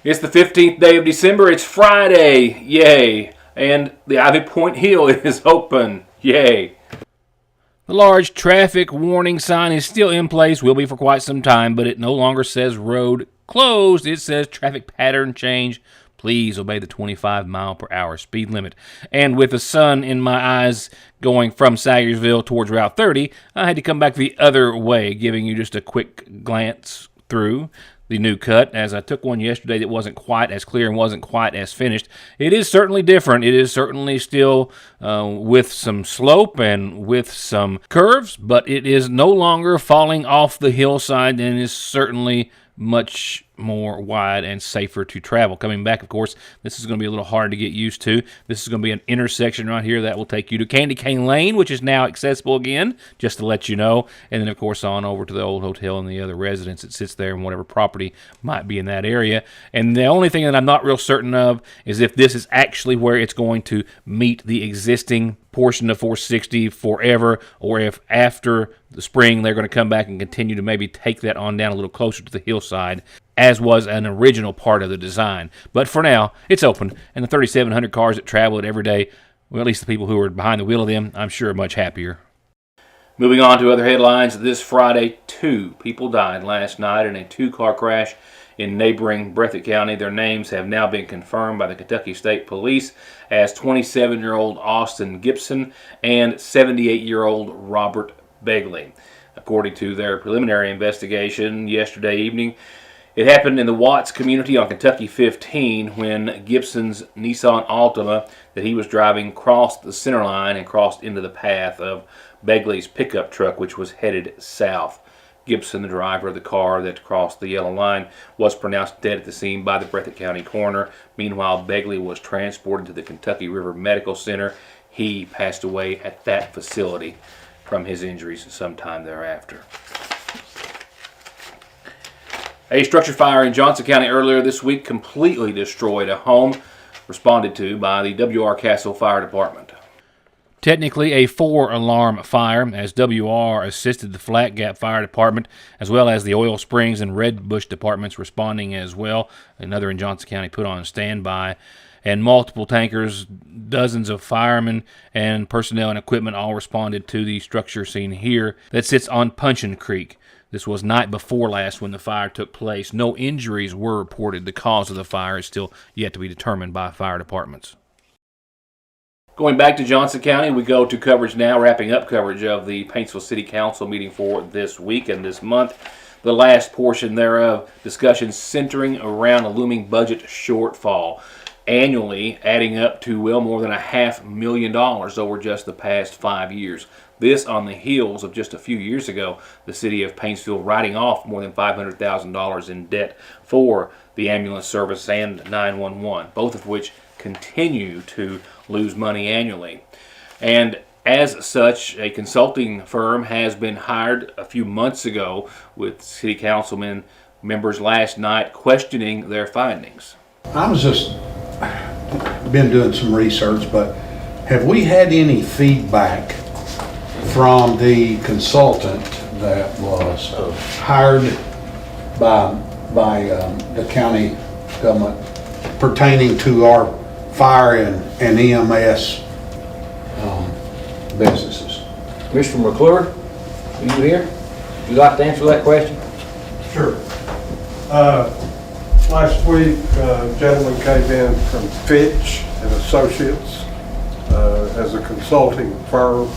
It's the 15th day of December. It's Friday. Yay. And the Ivy Point Hill is open. Yay. The large traffic warning sign is still in place, will be for quite some time, but it no longer says road closed. It says traffic pattern change. Please obey the 25-mile-per-hour speed limit. And with the sun in my eyes going from Sagersville towards Route 30, I had to come back the other way, giving you just a quick glance through the new cut, as I took one yesterday that wasn't quite as clear and wasn't quite as finished. It is certainly different. It is certainly still with some slope and with some curves, but it is no longer falling off the hillside and is certainly much more wide and safer to travel. Coming back, of course, this is going to be a little hard to get used to. This is going to be an intersection right here that will take you to Candy Cane Lane, which is now accessible again, just to let you know. And then, of course, on over to the old hotel and the other residence that sits there and whatever property might be in that area. And the only thing that I'm not real certain of is if this is actually where it's going to meet the existing portion of 460 forever, or if after the spring they're going to come back and continue to maybe take that on down a little closer to the hillside, as was an original part of the design. But for now, it's open, and the 3,700 cars that travel it every day, well, at least the people who are behind the wheel of them, I'm sure are much happier. Moving on to other headlines, this Friday, 2 people died last night in a 2-car crash in neighboring Breathitt County. Their names have now been confirmed by the Kentucky State Police as 27-year-old Austin Gibson and 78-year-old Robert Begley. According to their preliminary investigation yesterday evening, it happened in the Watts community on Kentucky 15 when Gibson's Nissan Altima that he was driving crossed the center line and crossed into the path of Begley's pickup truck, which was headed south. Gibson, the driver of the car that crossed the yellow line, was pronounced dead at the scene by the Breathitt County coroner. Meanwhile, Begley was transported to the Kentucky River Medical Center. He passed away at that facility from his injuries sometime thereafter. A structure fire in Johnson County earlier this week completely destroyed a home responded to by the W.R. Castle Fire Department. Technically a 4-alarm fire, as W.R. assisted the Flat Gap Fire Department, as well as the Oil Springs and Red Bush departments responding as well. Another in Johnson County put on standby. And multiple tankers, dozens of firemen, and personnel and equipment all responded to the structure seen here that sits on Punchin Creek. This was night before last when the fire took place. No injuries were reported. The cause of the fire is still yet to be determined by fire departments. Going back to Johnson County, we go to coverage now, wrapping up coverage of the Paintsville City Council meeting for this week and this month. The last portion thereof, discussions centering around a looming budget shortfall, annually adding up to well more than $500,000 over just the past 5 years. This on the heels of just a few years ago, the city of Paintsville writing off more than $500,000 in debt for the ambulance service and 911, both of which continue to lose money annually. And as such, a consulting firm has been hired a few months ago with city councilmen members last night questioning their findings. I was just been doing some research, but have we had any feedback from the consultant that was hired by the county government pertaining to our fire and EMS businesses? Mr. McClure, are you here? Would you like to answer that question? Sure. Last week, a gentleman came in from Fitch and Associates as a consulting firm.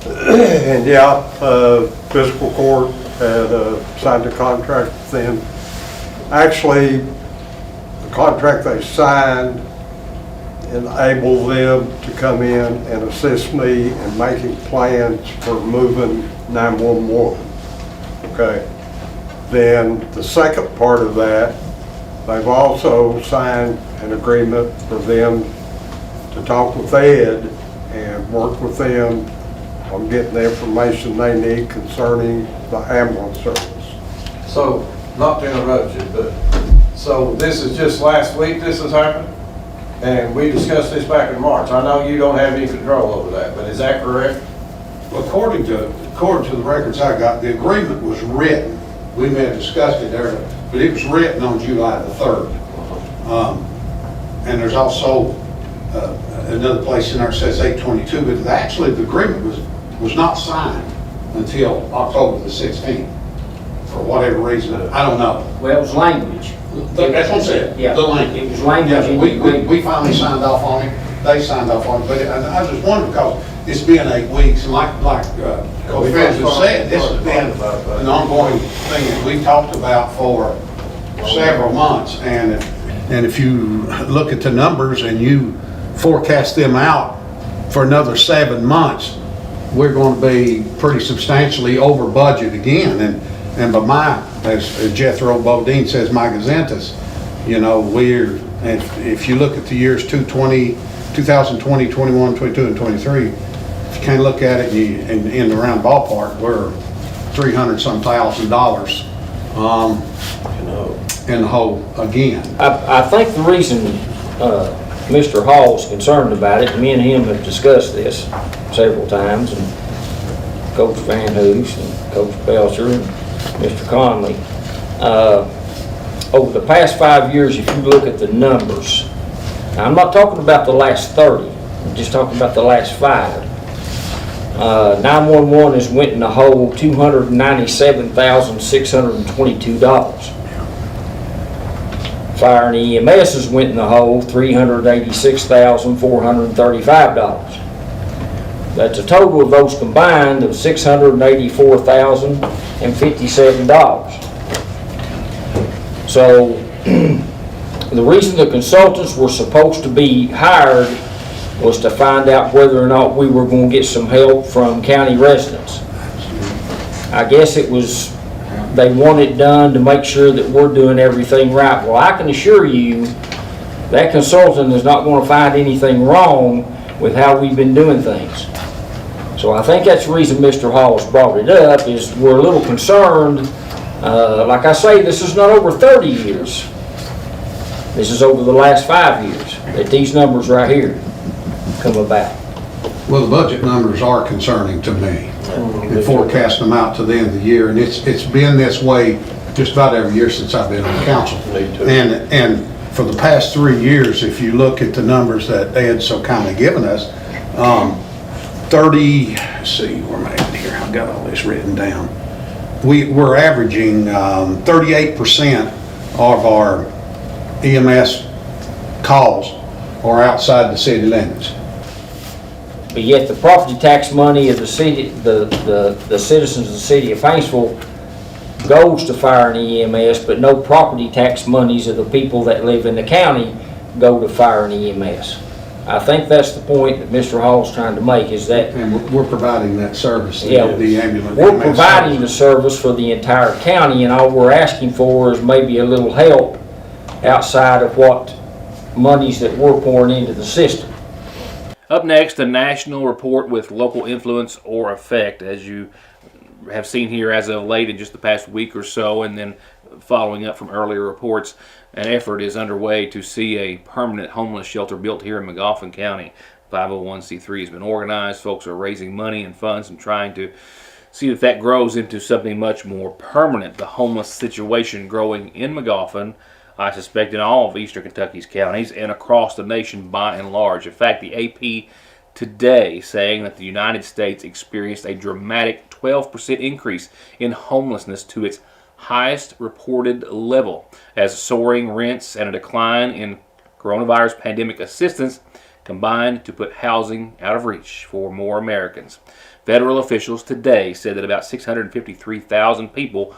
And yeah, fiscal court had signed a contract with them. Actually, the contract they signed enabled them to come in and assist me in making plans for moving 911. Okay. Then the second part of that, they've also signed an agreement for them to talk with Ed and work with them on getting the information they need concerning the ambulance service. So, not to interrupt you, but, so this is just last week this has happened? And we discussed this back in March. I know you don't have any control over that, but is that correct? Well, according to the records I got, the agreement was written. We may have discussed it there, but it was written on July the 3rd. And there's also another place in there that says 8/22, but actually the agreement was not signed until October the 16th, for whatever reason. I don't know. Well, it was language. That's what I said. Yeah, The language. it was language Yeah, in the agreement. we finally signed off on it. They signed off on it, but I just wondered because it's been 8 weeks, and like Coach Fez has said, this has been an ongoing thing that we talked about for several months. And if you look at the numbers and you forecast them out for another 7 months, we're going to be pretty substantially over budget again. And by as Jethro Bodine says, my gazentas, you know, if you look at the years 2020, 21, 22, and 23, if you kind of look at it in the round ballpark, we're $300,000 in the hole again. I think the reason Mr. Hall's concerned about it, and me and him have discussed this several times, and Coach Van Hoos and Coach Belcher and Mr. Conley, over the past 5 years, if you look at the numbers, now I'm not talking about the last 30, I'm just talking about the last 5. 911 has went in the hole $297,622. Fire and EMS has went in the hole $386,435. That's a total of those combined of $684,057. So the reason the consultants were supposed to be hired was to find out whether or not we were going to get some help from county residents. I guess it was, they want it done to make sure that we're doing everything right. Well, I can assure you that consultant is not going to find anything wrong with how we've been doing things. So I think that's the reason Mr. Hall's brought it up, is we're a little concerned. Like I say, this is not over 30 years. This is over the last 5 years that these numbers right here come about. Well, the budget numbers are concerning to me, and forecast them out to the end of the year, and it's been this way just about every year since I've been on council. And for the past 3 years, if you look at the numbers that Ed's so kindly given us, 30, let's see, where am I at here? I've got all this written down. We're averaging 38% of our EMS calls are outside the city limits. But yet the property tax money of the city, the citizens of the city of Paintsville goes to fire and EMS, but no property tax monies of the people that live in the county go to fire and EMS. I think that's the point that Mr. Hall's trying to make, is that And we're providing that service, the ambulance. we're providing the service for the entire county, and all we're asking for is maybe a little help outside of what monies that we're pouring into the system. Up next, a national report with local influence or effect, as you have seen here as of late in just the past week or so, and then following up from earlier reports. An effort is underway to see a permanent homeless shelter built here in Magoffin County. 501c3 has been organized. Folks are raising money and funds and trying to see if that grows into something much more permanent. The homeless situation growing in Magoffin, I suspect in all of eastern Kentucky's counties and across the nation by and large. In fact, the AP today saying that the United States experienced a dramatic 12% increase in homelessness to its highest reported level, as soaring rents and a decline in coronavirus pandemic assistance combined to put housing out of reach for more Americans. Federal officials today said that about 653,000 people,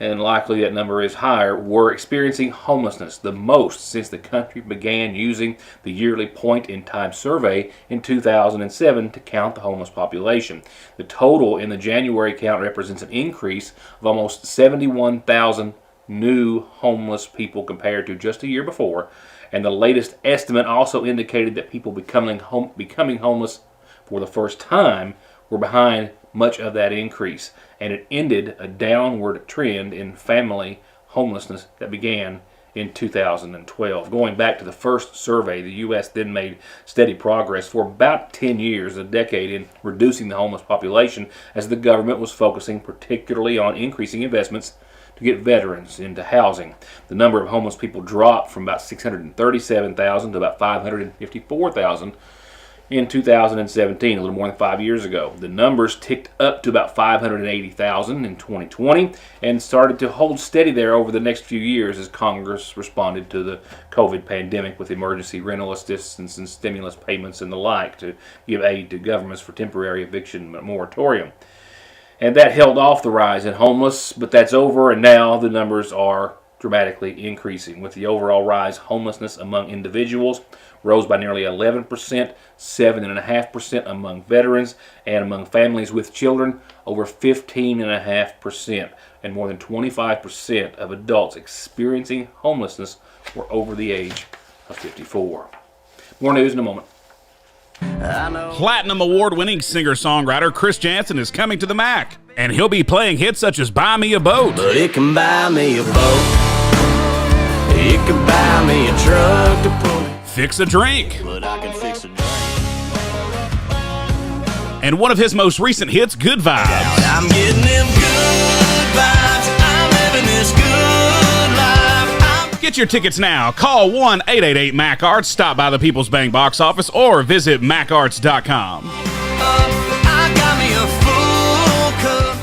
and likely that number is higher, were experiencing homelessness, the most since the country began using the yearly point-in-time survey in 2007 to count the homeless population. The total in the January count represents an increase of almost 71,000 new homeless people compared to just a year before, and the latest estimate also indicated that people becoming homeless for the first time were behind much of that increase, and it ended a downward trend in family homelessness that began in 2012. Going back to the first survey, the U.S. then made steady progress for about 10 years, a decade, in reducing the homeless population as the government was focusing particularly on increasing investments to get veterans into housing. The number of homeless people dropped from about 637,000 to about 554,000 in 2017, a little more than 5 years ago. The numbers ticked up to about 580,000 in 2020 and started to hold steady there over the next few years as Congress responded to the COVID pandemic with emergency rental assistance and stimulus payments and the like to give aid to governments for temporary eviction moratorium. And that held off the rise in homeless, but that's over, and now the numbers are dramatically increasing, with the overall rise homelessness among individuals rose by nearly 11%, 7.5% among veterans, and among families with children, over 15.5%, and more than 25% of adults experiencing homelessness were over the age of 54. More news in a moment. Platinum award-winning singer-songwriter Chris Janson is coming to the Mac, and he'll be playing hits such as Buy Me a Boat. But it can buy me a boat. It can buy me a truck to pull it. Fix a Drink. But I can fix a drink. And one of his most recent hits, Good Vibes. I'm getting them good vibes. I'm living this good life. Get your tickets now. Call 1-888-MAC-ARTS, stop by the People's Bank box office, or visit macarts.com. I got me a full cup.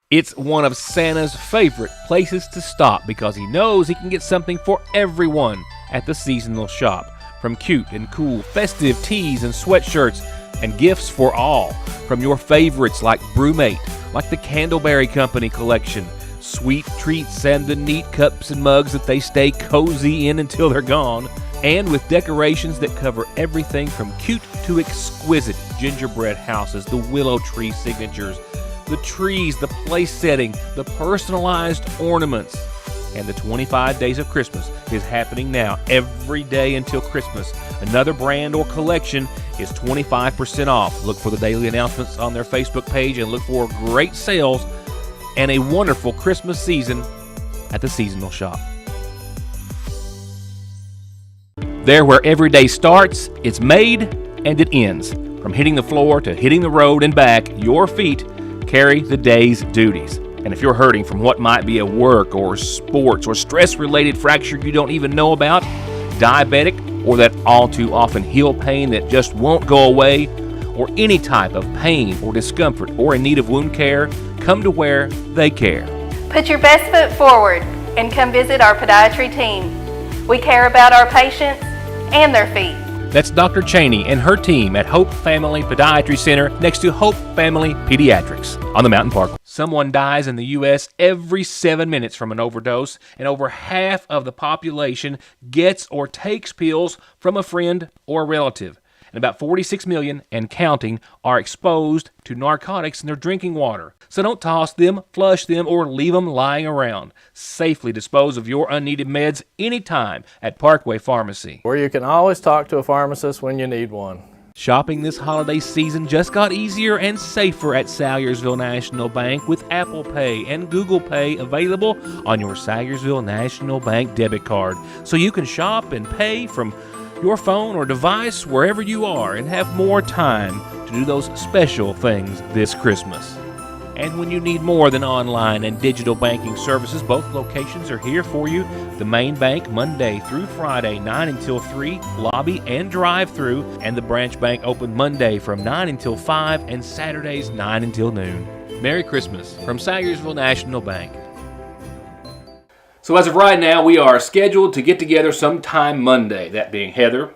It's one of Santa's favorite places to stop because he knows he can get something for everyone at the seasonal shop. From cute and cool festive tees and sweatshirts and gifts for all. From your favorites like Brewmate, like the Candleberry Company collection, sweet treats and the neat cups and mugs that they stay cozy in until they're gone. And with decorations that cover everything from cute to exquisite gingerbread houses, the willow tree signatures, the trees, the place setting, the personalized ornaments. And the 25 Days of Christmas is happening now every day until Christmas. Another brand or collection is 25% off. Look for the daily announcements on their Facebook page and look for great sales and a wonderful Christmas season at the seasonal shop. There where every day starts, it's made and it ends. From hitting the floor to hitting the road and back, your feet carry the day's duties. And if you're hurting from what might be a work or sports or stress-related fracture you don't even know about, diabetic, or that all too often heel pain that just won't go away, or any type of pain or discomfort or in need of wound care, come to where they care. Put your best foot forward and come visit our podiatry team. We care about our patients and their feet. That's Dr. Cheney and her team at Hope Family Podiatry Center next to Hope Family Pediatrics on the Mountain Park. Someone dies in the U.S. every 7 minutes from an overdose, and over half of the population gets or takes pills from a friend or relative. And about 46 million and counting are exposed to narcotics in their drinking water. So don't toss them, flush them, or leave them lying around. Safely dispose of your unneeded meds anytime at Parkway Pharmacy, where you can always talk to a pharmacist when you need one. Shopping this holiday season just got easier and safer at Salyersville National Bank with Apple Pay and Google Pay available on your Salyersville National Bank debit card. So you can shop and pay from your phone or device wherever you are and have more time to do those special things this Christmas. And when you need more than online and digital banking services, both locations are here for you. The main bank Monday through Friday, 9 until 3, lobby and drive-through, and the branch bank open Monday from 9 until 5 and Saturdays 9 until noon. Merry Christmas from Salyersville National Bank. So as of right now, we are scheduled to get together sometime Monday, that being Heather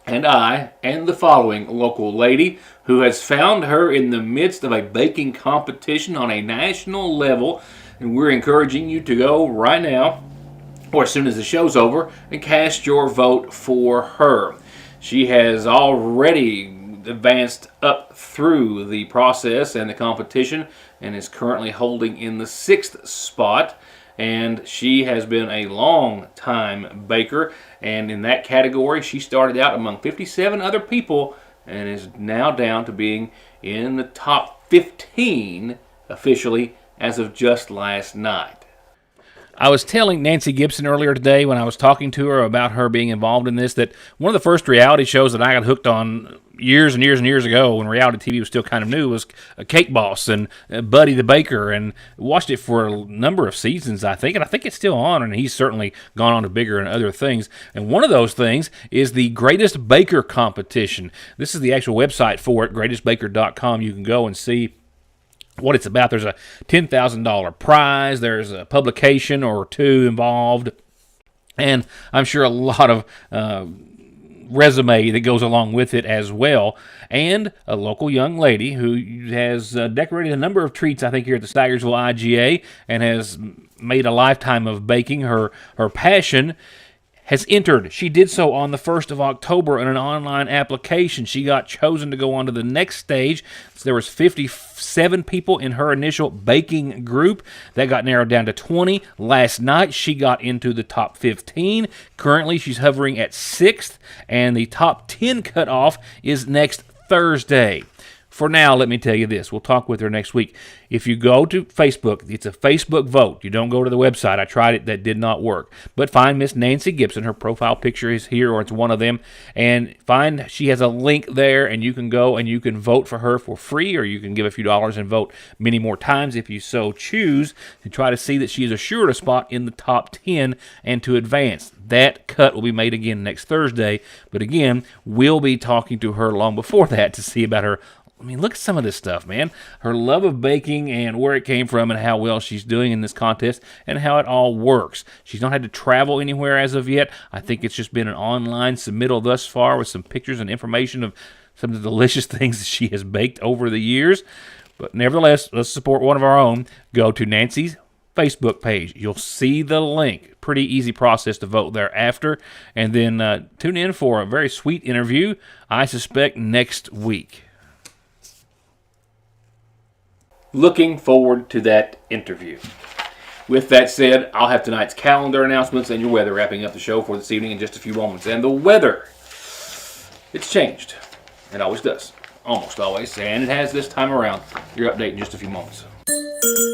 and I and the following local lady who has found her in the midst of a baking competition on a national level, and we're encouraging you to go right now or as soon as the show's over and cast your vote for her. She has already advanced up through the process and the competition and is currently holding in the 6th spot. And she has been a long time baker, and in that category she started out among 57 other people and is now down to being in the top 15 officially as of just last night. I was telling Nancy Gibson earlier today when I was talking to her about her being involved in this that one of the first reality shows that I got hooked on years and years and years ago when reality TV was still kind of new was Cake Boss and Buddy the Baker, and watched it for a number of seasons, I think, and I think it's still on, and he's certainly gone on to bigger and other things. And one of those things is the Greatest Baker competition. This is the actual website for it, greatestbaker.com. You can go and see what it's about. There's a $10,000 prize. There's a publication or two involved, and I'm sure a lot of resume that goes along with it as well. And a local young lady who has decorated a number of treats, I think, here at the Staggersville IGA, and has made a lifetime of baking her passion, has entered. She did so on the 1st of October in an online application. She got chosen to go on to the next stage. So there was 57 people in her initial baking group. That got narrowed down to 20. Last night, she got into the top 15. Currently, she's hovering at 6th, and the top 10 cutoff is next Thursday. For now, let me tell you this. We'll talk with her next week. If you go to Facebook, it's a Facebook vote. You don't go to the website. I tried it. That did not work. But find Miss Nancy Gibson. Her profile picture is here, or it's one of them. And find she has a link there, and you can go and you can vote for her for free, or you can give a few dollars and vote many more times if you so choose, to try to see that she is assured a spot in the top 10 and to advance. That cut will be made again next Thursday. But again, we'll be talking to her long before that to see about her. I mean, look at some of this stuff, man. Her love of baking and where it came from and how well she's doing in this contest and how it all works. She's not had to travel anywhere as of yet. I think it's just been an online submittal thus far with some pictures and information of some of the delicious things that she has baked over the years. But nevertheless, let's support one of our own. Go to Nancy's Facebook page. You'll see the link. Pretty easy process to vote thereafter. And then tune in for a very sweet interview, I suspect, next week. Looking forward to that interview. With that said, I'll have tonight's calendar announcements and your weather wrapping up the show for this evening in just a few moments. And the weather, it's changed. It always does. Almost always. And it has this time around. Your update in just a few moments.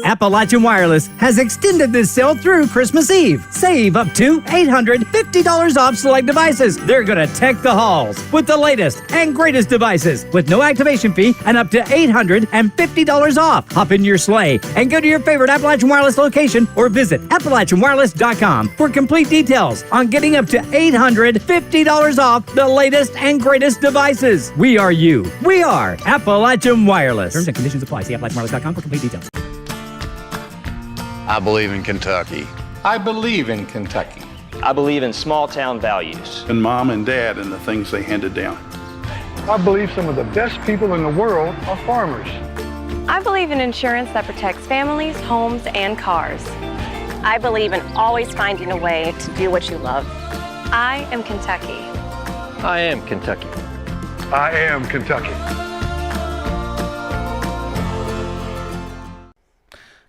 Appalachian Wireless has extended this sale through Christmas Eve. Save up to $850 off select devices. They're going to tech the halls with the latest and greatest devices with no activation fee and up to $850 off. Hop in your sleigh and go to your favorite Appalachian Wireless location or visit AppalachianWireless.com for complete details on getting up to $850 off the latest and greatest devices. We are you. We are Appalachian Wireless. Terms and conditions apply. See AppalachianWireless.com for complete details. I believe in Kentucky. I believe in Kentucky. I believe in small town values. And mom and dad and the things they handed down. I believe some of the best people in the world are farmers. I believe in insurance that protects families, homes, and cars. I believe in always finding a way to do what you love. I am Kentucky. I am Kentucky. I am Kentucky.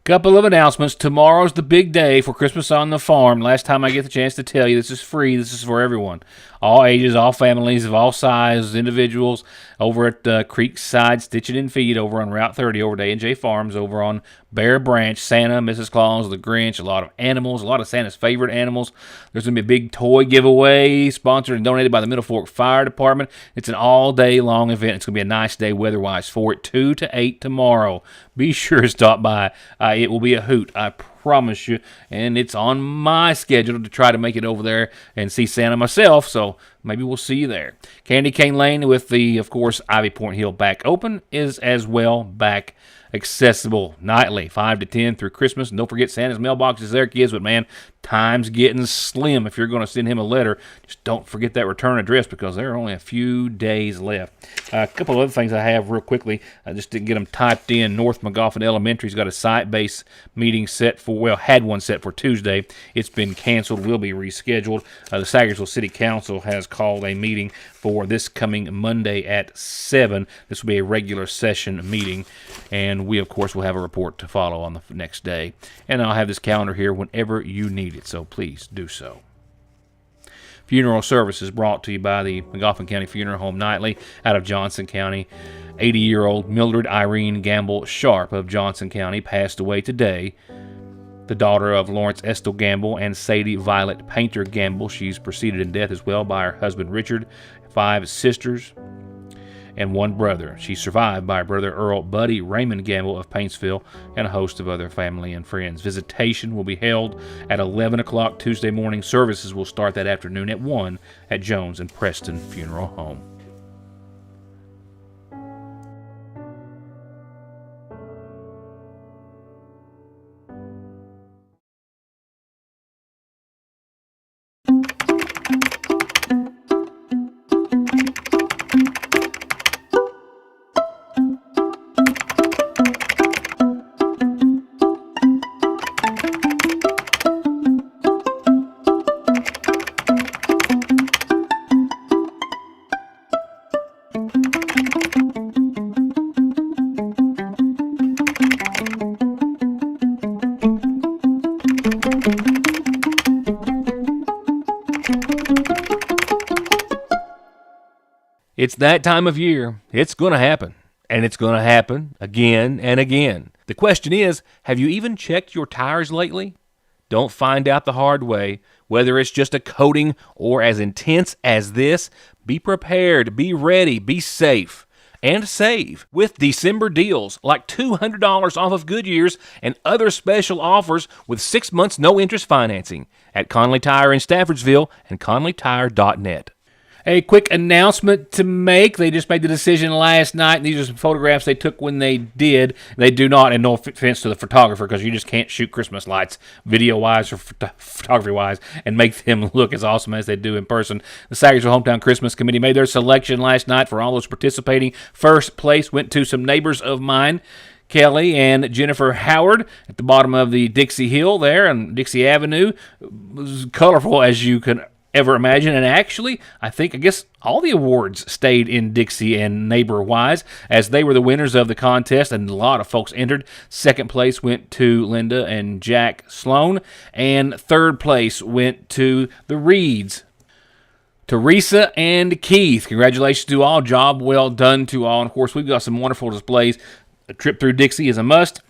Couple of announcements. Tomorrow's the big day for Christmas on the Farm. Last time I get the chance to tell you, this is free. This is for everyone. All ages, all families of all sizes, individuals over at Creekside Stitch It and Feed over on Route 30 over at A&J Farms over on Bear Branch. Santa, Mrs. Claus, the Grinch, a lot of animals, a lot of Santa's favorite animals. There's going to be a big toy giveaway sponsored and donated by the Middle Fork Fire Department. It's an all-day long event. It's going to be a nice day weather-wise for it. 2 to 8 tomorrow. Be sure to stop by. It will be a hoot, I promise you. And it's on my schedule to try to make it over there and see Santa myself, so maybe we'll see you there. Candy Cane Lane with the, of course, Ivy Point Hill back open is as well back accessible nightly, 5 to 10 through Christmas. And don't forget Santa's mailbox is there, kids. But, man, time's getting slim. If you're going to send him a letter, just don't forget that return address because there are only a few days left. A couple of other things I have real quickly. I just didn't get them typed in. North McGoffin Elementary's got a site-based meeting set for, well, had one set for Tuesday. It's been canceled, will be rescheduled. The Sagersville City Council has called a meeting for this coming Monday at 7. This will be a regular session meeting, and we, of course, will have a report to follow on the next day. And I'll have this calendar here whenever you need it, so please do so. Funeral services brought to you by the McGoffin County Funeral Home Nightly out of Johnson County. 80-year-old Mildred Irene Gamble Sharp of Johnson County passed away today. The daughter of Lawrence Estel Gamble and Sadie Violet Painter Gamble. She's preceded in death as well by her husband Richard, 5 sisters, and 1 brother. She's survived by her brother Earl Buddy Raymond Gamble of Paintsville and a host of other family and friends. Visitation will be held at 11 o'clock Tuesday morning. Services will start that afternoon at 1 at Jones and Preston Funeral Home. It's that time of year. It's going to happen. And it's going to happen again and again. The question is, have you even checked your tires lately? Don't find out the hard way. Whether it's just a coating or as intense as this, be prepared, be ready, be safe, and save with December deals like $200 off of Goodyear's and other special offers with 6 months no interest financing at Conley Tire in Staffordsville and ConleyTire.net. A quick announcement to make. They just made the decision last night, and these are some photographs they took when they did. They do not, and no offense to the photographer, because you just can't shoot Christmas lights video-wise or photography-wise and make them look as awesome as they do in person. The Sagersville Hometown Christmas Committee made their selection last night for all those participating. First place went to some neighbors of mine, Kelly and Jennifer Howard, at the bottom of the Dixie Hill there on Dixie Avenue. It was colorful as you can ever imagine, and actually, I guess all the awards stayed in Dixie and neighbor-wise, as they were the winners of the contest, and a lot of folks entered. Second place went to Linda and Jack Sloan, and third place went to the Reeds, Teresa and Keith. Congratulations to all. Job well done to all. And of course, we've got some wonderful displays. A trip through Dixie is a must.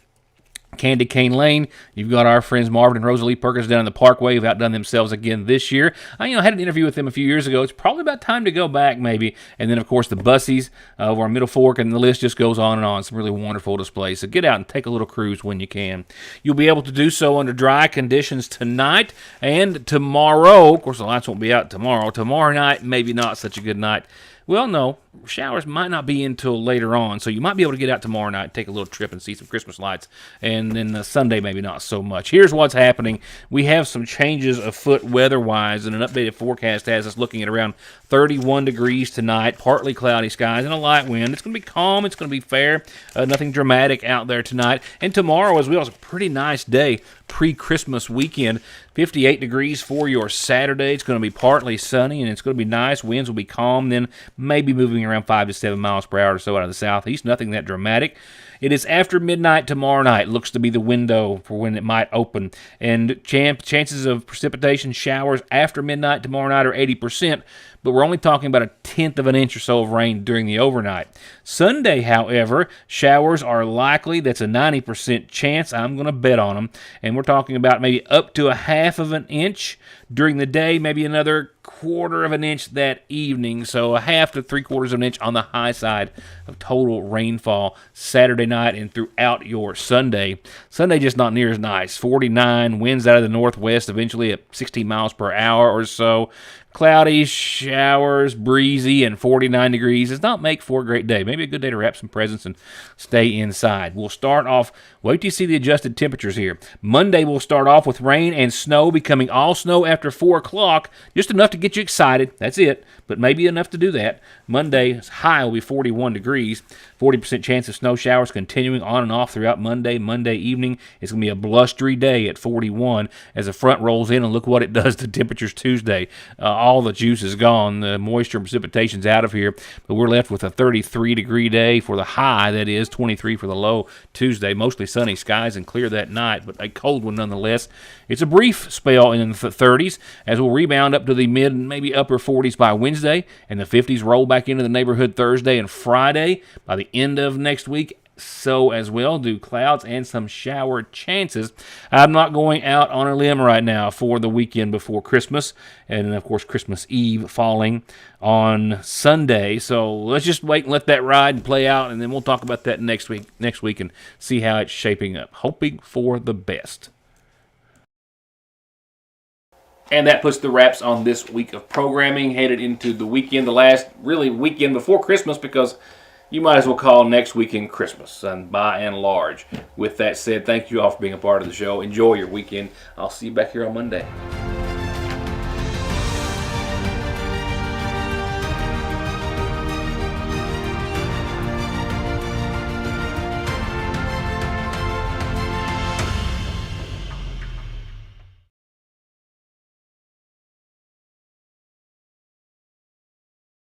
Candy Cane Lane. You've got our friends Marvin and Rosalie Perkins down in the Parkway who've outdone themselves again this year. I had an interview with them a few years ago. It's probably about time to go back maybe. And then, of course, the Bussies over on Middle Fork, and the list just goes on and on. Some really wonderful displays. So get out and take a little cruise when you can. You'll be able to do so under dry conditions tonight and tomorrow. Of course, the lights won't be out tomorrow. Tomorrow night, maybe not such a good night. Well, no, showers might not be until later on, so you might be able to get out tomorrow night, take a little trip and see some Christmas lights, and then Sunday maybe not so much. Here's what's happening. We have some changes afoot weather-wise, and an updated forecast has us looking at around 31 degrees tonight, partly cloudy skies, and a light wind. It's going to be calm. It's going to be fair. Nothing dramatic out there tonight. And tomorrow as well is a pretty nice day, pre-Christmas weekend. 58 degrees for your Saturday. It's going to be partly sunny, and it's going to be nice. Winds will be calm, then maybe moving around 5 to 7 miles per hour or so out of the southeast. Nothing that dramatic. It is after midnight tomorrow night. Looks to be the window for when it might open. And chances of precipitation showers after midnight tomorrow night are 80%, but we're only talking about 1/10 of an inch or so of rain during the overnight. Sunday, however, showers are likely. That's a 90% chance. I'm going to bet on them. And we're talking about maybe up to 1/2 of an inch during the day, maybe another 1/4 of an inch that evening. So 1/2 to 3/4 of an inch on the high side of total rainfall Saturday night and throughout your Sunday. Sunday just not near as nice. 49, winds out of the northwest, eventually at 16 miles per hour or so. cloudy, showers, breezy, and 49 degrees does not make for a great day. Maybe a good day to wrap some presents and stay inside. We'll start off, wait till you see the adjusted temperatures here. Monday we'll start off with rain and snow becoming all snow after 4 o'clock, just enough to get you excited. That's it, but maybe enough to do that. Monday's high will be 41 degrees. 40% chance of snow showers continuing on and off throughout Monday. Monday evening is going to be a blustery day at 41 as the front rolls in, and look what it does to temperatures Tuesday. All the juice is gone. The moisture and precipitation's out of here, but we're left with a 33-degree day for the high, that is 23 for the low Tuesday. Mostly sunny skies and clear that night, but a cold one nonetheless. It's a brief spell in the 30s as we'll rebound up to the mid and maybe upper 40s by Wednesday, and the 50s roll back into the neighborhood Thursday and Friday. By the end of next week, so as well do clouds and some shower chances. I'm not going out on a limb right now for the weekend before Christmas, and of course Christmas Eve falling on Sunday. So let's just wait and let that ride and play out, and then we'll talk about that next week and see how it's shaping up. Hoping for the best. And that puts the wraps on this week of programming, headed into the weekend, the last really weekend before Christmas, because you might as well call next weekend Christmas, and by and large. With that said, thank you all for being a part of the show. Enjoy your weekend. I'll see you back here on Monday.